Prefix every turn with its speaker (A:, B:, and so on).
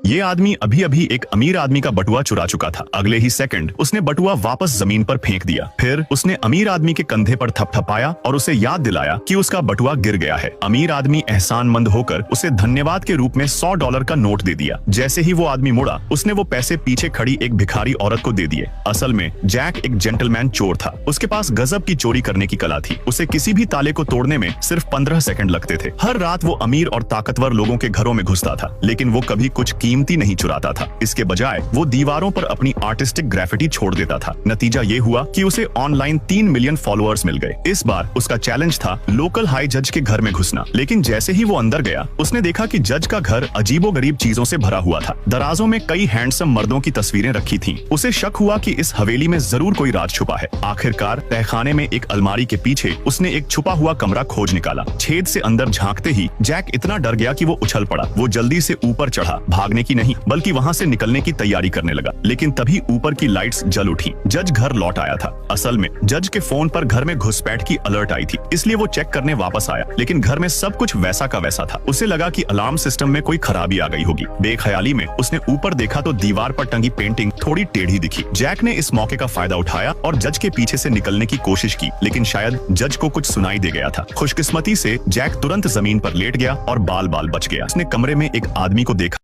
A: ये आदमी अभी अभी एक अमीर आदमी का बटुआ चुरा चुका था। अगले ही सेकंड उसने बटुआ वापस जमीन पर फेंक दिया। फिर उसने अमीर आदमी के कंधे पर थपथपाया और उसे याद दिलाया कि उसका बटुआ गिर गया है। अमीर आदमी एहसानमंद होकर उसे धन्यवाद के रूप में $100 का नोट दे दिया। जैसे ही वो आदमी मुड़ा, उसने वो पैसे पीछे खड़ी एक भिखारी औरत को दे दिए। असल में जैक एक जेंटलमैन चोर था। उसके पास गजब की चोरी करने की कला थी। उसे किसी भी ताले को तोड़ने में सिर्फ 15 सेकंड लगते थे। हर रात वो अमीर और ताकतवर लोगों के घरों में घुसता था, लेकिन वो कभी कुछ कीमती नहीं चुराता था। इसके बजाय वो दीवारों पर अपनी आर्टिस्टिक ग्राफिटी छोड़ देता था। नतीजा ये हुआ कि उसे ऑनलाइन 3 मिलियन फॉलोअर्स मिल गए। इस बार उसका चैलेंज था लोकल हाई जज के घर में घुसना। लेकिन जैसे ही वो अंदर गया, उसने देखा कि जज का घर अजीबोगरीब चीजों से भरा हुआ था। दराजों में कई हैंडसम मर्दों की तस्वीरें रखी थीं। उसे शक हुआ कि इस हवेली में जरूर कोई राज छुपा है। आखिरकार तहखाने में एक अलमारी के पीछे उसने एक छुपा हुआ कमरा खोज निकाला। छेद से अंदर झांकते ही जैक इतना डर गया कि वो उछल पड़ा। वो जल्दी से ऊपर चढ़ा, भागने की नहीं बल्कि वहां से निकलने की तैयारी करने लगा। लेकिन तभी ऊपर की लाइट्स जल उठी। जज घर लौट आया था। असल में जज के फोन पर घर में घुसपैठ की अलर्ट आई थी, इसलिए वो चेक करने वापस आया। लेकिन घर में सब कुछ वैसा का वैसा था। उसे लगा कि अलार्म सिस्टम में कोई खराबी आ गई होगी। बेख्याली में उसने ऊपर देखा तो दीवार पर टंगी पेंटिंग थोड़ी टेढ़ी दिखी। जैक ने इस मौके का फायदा उठाया और जज के पीछे से निकलने की कोशिश की, लेकिन शायद जज को कुछ सुनाई दे गया था। खुशकिस्मती से जैक तुरंत जमीन पर लेट गया और बाल बाल बच गया। उसने कमरे में एक आदमी को देखा